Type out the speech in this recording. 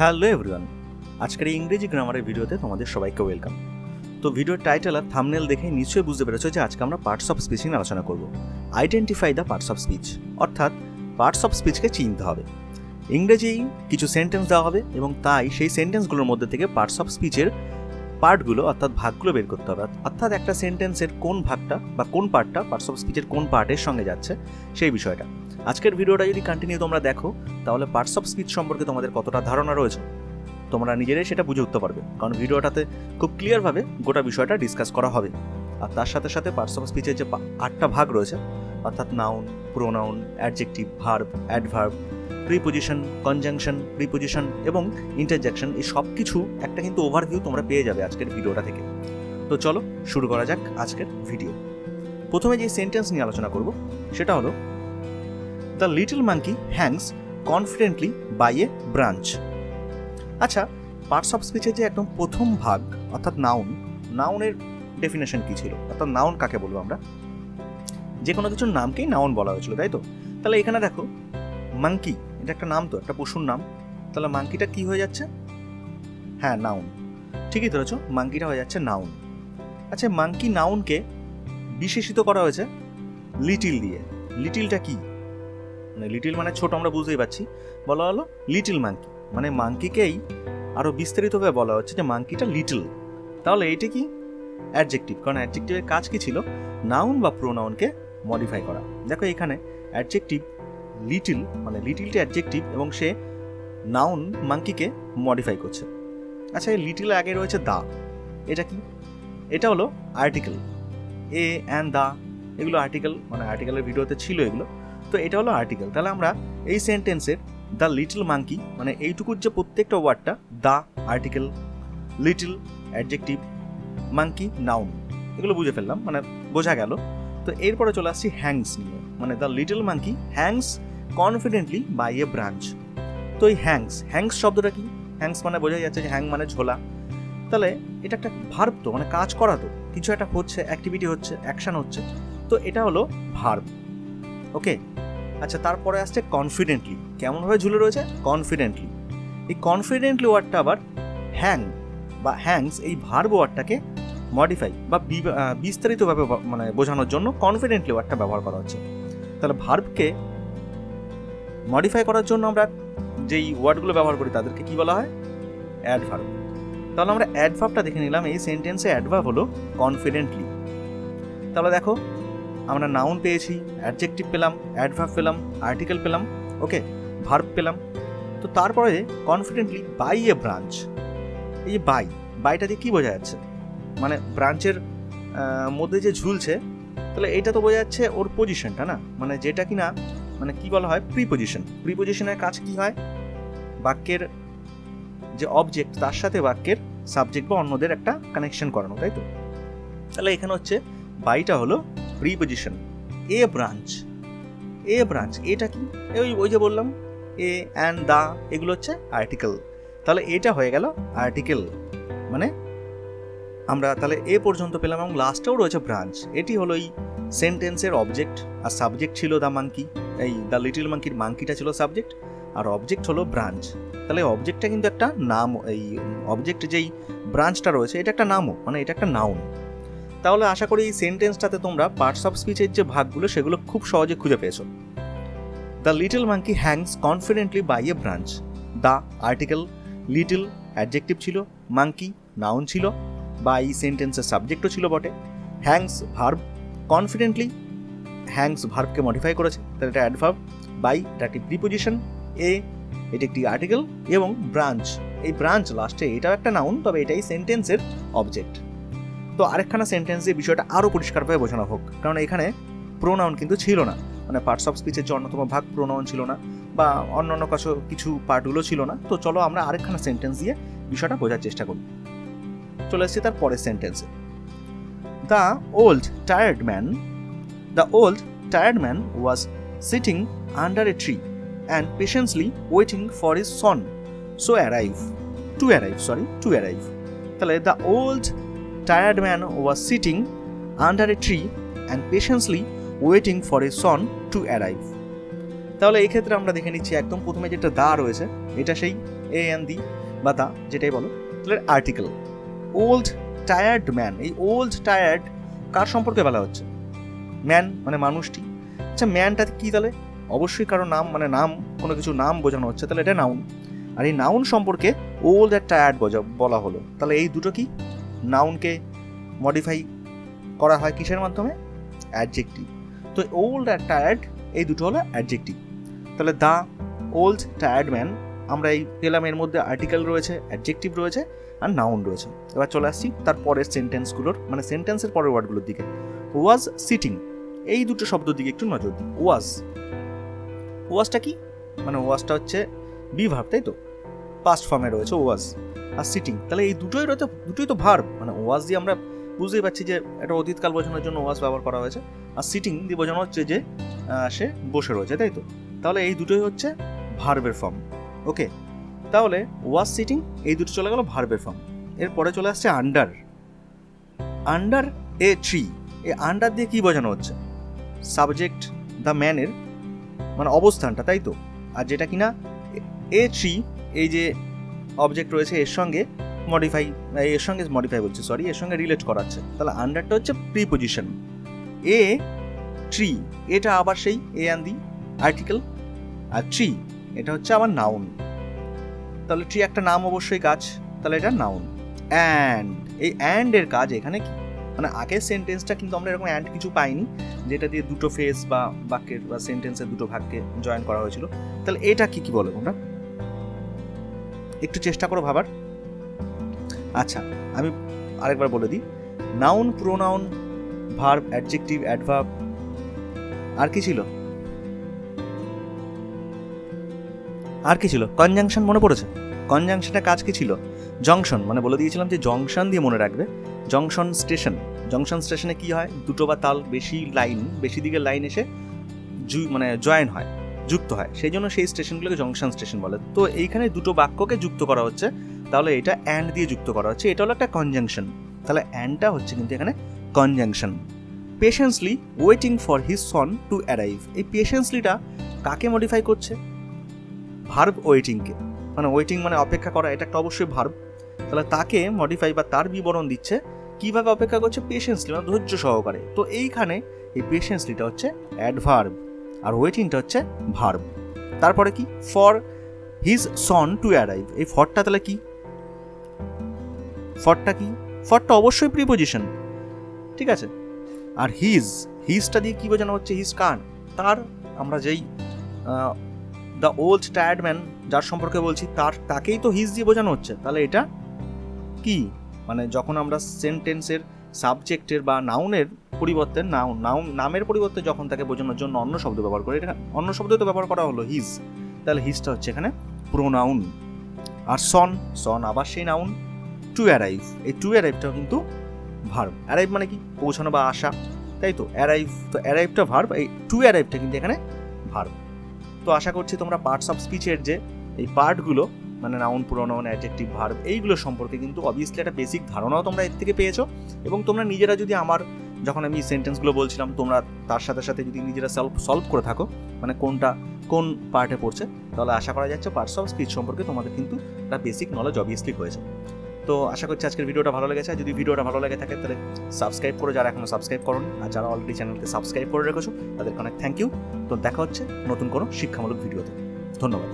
Hello everyone, আজকের এই ইংরেজি গ্রামারের ভিডিওতে তোমাদের সবাইকে ওয়েলকাম। তো ভিডিওর টাইটেল আর থাম্বনেল দেখে নিশ্চয়ই বুঝতে পেরেছো যে আজকে আমরা পার্টস অফ স্পিচ নিয়ে আলোচনা করব। Identify the parts of speech, অর্থাৎ পার্টস অফ স্পিচকে চিনতে হবে। ইংরেজি কিছু সেন্টেন্স দেওয়া হবে এবং তাই সেই সেন্টেন্সগুলোর মধ্যে থেকে পার্টস অফ স্পিচের পার্টগুলো অর্থাৎ ভাগগুলো বের করতে হবে। অর্থাৎ একটা সেন্টেন্সের কোন ভাগটা বা কোন পার্টটা পার্টস অফ স্পিচের কোন পার্টের সঙ্গে যাচ্ছে সেই বিষয়টা। আজকের ভিডিওটা যদি কন্টিনিউ তোমরা দেখো তাহলে পার্টস অফ স্পিচ সম্পর্কে তোমাদের কতটা ধারণা রয়েছে তোমরা নিজেরাই সেটা বুঝে উঠতে পারবে, কারণ ভিডিওটাতে খুব ক্লিয়ারভাবে গোটা বিষয়টা ডিসকাস করা হবে। আর তার সাথে সাথে পার্টস অফ স্পিচের যে 8টা ভাগ রয়েছে অর্থাৎ noun, pronoun, adjective, verb, adverb, preposition, conjunction, preposition এবং ইন্টারজেকশন, এই সব কিছু একটা কিন্তু ওভারভিউ তোমরা পেয়ে যাবে আজকের ভিডিওটা থেকে। তো চলো শুরু করা যাক আজকের ভিডিও। প্রথমে যে সেন্টেন্স নিয়ে আলোচনা করব সেটা হলো the little monkey hangs confidently by a branch. আচ্ছা, পার্টস অফ স্পিচের যে একদম প্রথম ভাগ অর্থাৎ নাউন, নাউনের ডেফিনেশন কী ছিল, অর্থাৎ নাউন কাকে বলবো আমরা? যে কোনো কিছুর নামকেই নাউন বলা হয়েছিল, তাই তো? তাহলে এখানে দেখো মাঙ্কি, এটা একটা নাম, তো একটা পশুর নাম। তাহলে মাঙ্কিটা কি হয়ে যাচ্ছে? হ্যাঁ, নাউন। ঠিকই ধরেছো, মাঙ্কিটা হয়ে যাচ্ছে নাউন। আচ্ছা, মাঙ্কি নাউনকে বিশেষিত করা হয়েছে লিটিল দিয়ে। লিটিলটা কি? মানে লিটিল মানে ছোট, আমরা বুঝতেই পারছি। বলা হলো লিটিল মাঙ্কি, মানে মাঙ্কিকেই আরও বিস্তারিতভাবে বলা হচ্ছে যে মাঙ্কিটা লিটল। তাহলে এইটা কি? অ্যাডজেক্টিভ, কারণ অ্যাডজেক্টিভের কাজ কি ছিল? নাউন বা প্রোনাউনকে মডিফাই করা। দেখো এখানে অ্যাডজেক্টিভ লিটল, মানে লিটিলটা অ্যাডজেক্টিভ এবং সে নাউন মাঙ্কিকে মডিফাই করছে। আচ্ছা, এই লিটিলের আগে রয়েছে দা, এটা কি? এটা হলো আর্টিকেল। এ অ্যান্ড দা এগুলো আর্টিকেল, মানে আর্টিকেলের ভিডিওতে ছিল এগুলো। তো এটা হলো আর্টিকেল। তাহলে আমরা এই সেন্টেন্সের দ্য লিটল মাঙ্কি, মানে এইটুকুর যে প্রত্যেকটা ওয়ার্ডটা, the article, little adjective, monkey noun, এগুলো বুঝে ফেললাম, মানে বোঝা গেল। তো এরপরে চলে আসছি হ্যাংস নিয়ে, মানে the little monkey hangs confidently by a branch. তো এই হ্যাংস শব্দটা কি? হ্যাংস মানে বোঝা যাচ্ছে যে হ্যাং মানে ঝোলা। তাহলে এটা একটা ভার্ব, তো মানে কাজ করা, তো কিছু একটা হচ্ছে, অ্যাক্টিভিটি হচ্ছে, অ্যাকশন হচ্ছে, তো এটা হলো ভার্ব। ওকে। আচ্ছা, তারপরে আসছে কনফিডেন্টলি। কেমনভাবে ঝুলে রয়েছে? কনফিডেন্টলি। এই কনফিডেন্টলি ওয়ার্ডটা আবার হ্যাং বা হ্যাংস, এই ভার্ব ওয়ার্ডটাকে মডিফাই বা বিস্তারিতভাবে মানে বোঝানোর জন্য কনফিডেন্টলি ওয়ার্ডটা ব্যবহার করা হচ্ছে। তাহলে ভার্বকে মডিফাই করার জন্য আমরা যেই ওয়ার্ডগুলো ব্যবহার করি তাদেরকে কি বলা হয়? অ্যাডভার্ব। তাহলে আমরা অ্যাডভার্বটা দেখে নিলাম। এই সেন্টেন্সে অ্যাডভার্ব হলো কনফিডেন্টলি। তাহলে দেখো আমরা নাউন পেয়েছি, অ্যাডজেক্টিভ পেলাম, অ্যাডভার্ব পেলাম, আর্টিকেল পেলাম, ওকে, ভার্ব পেলাম। তো তারপরে কনফিডেন্টলি বাই এ ব্রাঞ্চ। এই যে বাইটা দিয়ে কী বোঝা যাচ্ছে? মানে ব্রাঞ্চের মধ্যে যে ঝুলছে, তাহলে এইটা তো বোঝা যাচ্ছে ওর পজিশনটা, না? মানে যেটা কি না, মানে কি বলা হয়? প্রিপোজিশন। প্রিপোজিশনের কাজ কি হয়? বাক্যের যে অবজেক্ট তার সাথে বাক্যের সাবজেক্ট বা অন্যদের একটা কানেকশন করানো, তাই তো? তাহলে এখানে হচ্ছে বাইটা হলো প্রিপোজিশন। এ ব্রাঞ্চ, এ ব্রাঞ্চ এটা কি? ওই যে বললাম এ অ্যান্ড দা, এগুলো হচ্ছে আর্টিকেল। তাহলে এটা হয়ে গেল আর্টিকেল, মানে আমরা তাহলে এ পর্যন্ত পেলাম এবং লাস্টেও রয়েছে ব্রাঞ্চ। এটি হলো এই সেন্টেন্সের অবজেক্ট, আর সাবজেক্ট ছিল দ্য মাঙ্কি। এই দ্য লিটল মাঙ্কির মাঙ্কিটা ছিল সাবজেক্ট, আর অবজেক্ট হলো ব্রাঞ্চ। তাহলে অবজেক্টটা কিন্তু একটা নাম, এই অবজেক্ট যেই ব্রাঞ্চটা রয়েছে এটা একটা নামও, মানে এটা একটা নাউন। তাহলে আশা করি এই সেন্টেন্সটাতে তোমরা পার্টস অফ স্পিচের যে ভাগগুলো সেগুলো খুব সহজে খুঁজে পেয়েছো। The little monkey hangs confidently by a branch. The article, little adjective ছিল, মাঙ্কি নাউন ছিল, বা এই সেন্টেন্সের সাবজেক্টও ছিল বটে, হ্যাংস ভার্ব, কনফিডেন্টলি হ্যাংস ভার্বকে মডিফাই করেছে, তাহলে এটা অ্যাডভার্ব, বাই এটা একটি প্রিপোজিশন, এটা একটি আর্টিকেল এবং ব্রাঞ্চ, এই ব্রাঞ্চ লাস্টে এটাও একটা নাউন, তবে এটাই সেন্টেন্সের অবজেক্ট। তো আরেকখানা সেন্টেন্সে বিষয়টা আরও পরিষ্কারভাবে বোঝানো হোক, কারণ এখানে প্রোনাউন কিন্তু ছিল না, মানে পার্টস অফ স্পিচের যে অন্যতম ভাগ প্রোনাউন ছিল না, বা অন্যান্য কিছু পার্টগুলো ছিল না। তো চলো আমরা আরেকখানা সেন্টেন্স দিয়ে বিষয়টা বোঝার চেষ্টা করি। চলে এসেছি তার পরের সেন্টেন্সে। The old tired man was sitting under a tree and patiently waiting for his son to arrive. তাহলে the old tired man was sitting under a tree and patiently waiting for his son to arrive. তাহলে এই ক্ষেত্রে আমরা দেখে নিচ্ছি একদম প্রথমে যেটা দা রয়েছে এটা সেই এ এন দি বা দা যেটাই বলো, তাহলে আর্টিকেল। ওল্ড টায়ার্ড ম্যান, এই ওল্ড টায়ার্ড কার সম্পর্কে বলা হচ্ছে? ম্যান মানে মানুষটি। আচ্ছা ম্যানটা কি তাহলে? অবশ্যই কারো নাম, মানে নাম, কোনো কিছু নাম বোঝানো হচ্ছে, তাহলে এটা নাউন। আর এই নাউন সম্পর্কে ওল্ড আর টায়ার্ড বলা হলো, তাহলে এই দুটো কি? নাউনকে মডিফাই করা হয় কিসের মাধ্যমে? অ্যাডজেক্টিভ। তো ওল্ড আর টায়ার্ড এই দুটো হলো অ্যাডজেক্টিভ। তাহলে দ্য ওল্ড টায়ার্ড ম্যান আমরা এই পেলাম, এর মধ্যে আর্টিকেল রয়েছে, অ্যাডজেক্টিভ রয়েছে আর নাউন রয়েছে। এবার চলে আসছি তার পরের সেন্টেন্সগুলোর, মানে সেন্টেন্সের পরের ওয়ার্ডগুলোর দিকে। ওয়াজ সিটিং, এই দুটো শব্দের দিকে একটু নজর দিই। ওয়াজটা কি? মানে ওয়াজটা হচ্ছে বি ভার্ব, তাই তো? পাস্ট ফর্মে রয়েছে ওয়াজ। আর সিটিং, তাহলে এই দুটোই তো ভার্ব। মানে ওয়াজ দিয়ে আমরা বুঝতেই পারছি যে এটা অতীতকাল বোঝানোর জন্য ওয়াজ ব্যবহার করা হয়েছে, আর সিটিং দিয়ে বোঝানো হচ্ছে যে সে বসে রয়েছে, তাই তো? তাহলে এই দুটোই হচ্ছে ভার্বের ফর্ম। ওকে, তাহলে ওয়াজ সিটিং এই দুটো চলে গেল ভার্বের ফর্ম। এরপরে চলে আসছে আন্ডার। আন্ডার এ ট্রি, এই আন্ডার দিয়ে কি বোঝানো হচ্ছে? সাবজেক্ট দ্য ম্যানের মানে অবস্থানটা, তাই তো? আর যেটা কিনা এ ট্রি, এই যে অবজেক্ট রয়েছে এর সঙ্গে মডিফাই বলছে, এর সঙ্গে রিলেট করাচ্ছে। তাহলে আন্ডারটা হচ্ছে প্রিপোজিশন। এ ট্রি এটা আবার সেই এ অ্যান্ড দি আর্টিকেল, আর ট্রি এটা হচ্ছে আবার নাউন। তাহলে ট্রি একটা নাম, অবশ্যই গাছ, তাহলে এটা নাউন। অ্যান্ড, এই অ্যান্ড এর কাজ এখানে কি? মানে আগের সেন্টেন্সটা কিন্তু আমরা এরকম অ্যান্ড কিছু পাইনি, যেটা দিয়ে দুটো ফ্রেজ বা বাক্যের বা সেন্টেন্সের দুটো ভাগকে জয়েন করা হয়েছিল। তাহলে এটা কি বলে তোমরা একটু চেষ্টা করো ভাবার। আচ্ছা আমি আরেকবার বলে দিই, noun, pronoun, verb, adjective, adverb, আর কি ছিল? কনজাংশন মনে পড়েছে? কনজাংশনের কাজ কি ছিল? জংশন, মানে বলে দিয়েছিলাম যে জংশন দিয়ে মনে রাখবে। জংশন স্টেশনে কি হয়? দুটো বা তাল বেশি দিকের লাইন এসে মানে জয়েন হয়, যুক্ত হয়, সেই জন্য সেই স্টেশনগুলোকে জংশন স্টেশন বলে। তো এইখানে দুটো বাক্যকে যুক্ত করা হচ্ছে, তাহলে এটা অ্যান্ড দিয়ে যুক্ত করা হচ্ছে, এটা হলো একটা কনজাংশন। তাহলে অ্যান্ডটা হচ্ছে কিন্তু এখানে conjunction. Patiently waiting for his son to arrive, এই পেশেন্সলিটা কাকে মডিফাই করছে? ভার্ব ওয়েটিংকে। মানে ওয়েটিং মানে অপেক্ষা করা, এটা একটা অবশ্যই ভার্ব। তাহলে তাকে মডিফাই বা তার বিবরণ দিচ্ছে কিভাবে অপেক্ষা করছে? পেশেন্সলি, মানে ধৈর্য সহকারে। তো এইখানে এই পেশেন্সলিটা হচ্ছে অ্যাডভার্ব আর ওয়েটিংটা হচ্ছে ভার্ব। তারপরে কি? For his son to arrive, এই ফরটা তাহলে কি? ফরটা অবশ্যই প্রিপোজিশন, ঠিক আছে। আর হিজটা দিয়ে কি বোঝানো হচ্ছে? হিজ কার? তার। আমরা যেই দ্য ওল্ড টায়ার্ড ম্যান যার সম্পর্কে বলছি, তাকেই তো হিজ দিয়ে বোঝানো হচ্ছে। তাহলে এটা কি? মানে যখন আমরা সেন্টেন্সের সাবজেক্টের বা নাউনের পরিবর্তে নামের পরিবর্তে যখন তাকে বোঝানোর জন্য অন্য শব্দ ব্যবহার করে, এটা অন্য শব্দ তো ব্যবহার করা হলো হিজ, তাহলে হিজটা হচ্ছে এখানে প্রোনাউন। আর সন আবার সেই নাউন। টু অ্যারাইভ, এই টু অ্যারাইভটাও কিন্তু ভার্ব। অ্যারাইভ মানে কি? পৌঁছানো বা আসা, তাই তো? অ্যারাইভটা ভার্ব, এই টু অ্যারাইভটা কিন্তু এখানে ভার্ব। তো আশা করছি তোমরা পার্টস অফ স্পিচের যে এই পার্টগুলো, মানে নাউন, প্রোনাউন, অ্যাডজেক্টিভ, ভার্ব, এইগুলো সম্পর্কে কিন্তু অবভিয়াসলি একটা বেসিক ধারণাও তোমরা এর থেকে পেয়েছো। এবং তোমরা নিজেরা যদি যখন আমি সেন্টেন্সগুলো বলছিলাম, তোমরা তার সাথে সাথে যদি নিজেরা সলভ করে থাকো, মানে কোনটা কোন পার্টে পড়ছে, তাহলে আশা করা যাচ্ছে পার্টস অফ স্পিচ সম্পর্কে তোমাদের কিন্তু একটা বেসিক নলেজ অবভিয়াসলি হয়েছে। তো আশা করছি আজকের ভিডিওটা ভালো লেগেছে। যদি ভিডিওটা ভালো লেগে থাকে তাহলে সাবস্ক্রাইব করো, যারা এখনো সাবস্ক্রাইব করোনি, আর যারা অলরেডি চ্যানেলকে সাবস্ক্রাইব করে রেখেছো তাদেরকে অনেক থ্যাংক ইউ। তো দেখা হচ্ছে নতুন কোনো শিক্ষামূলক ভিডিওতে। ধন্যবাদ।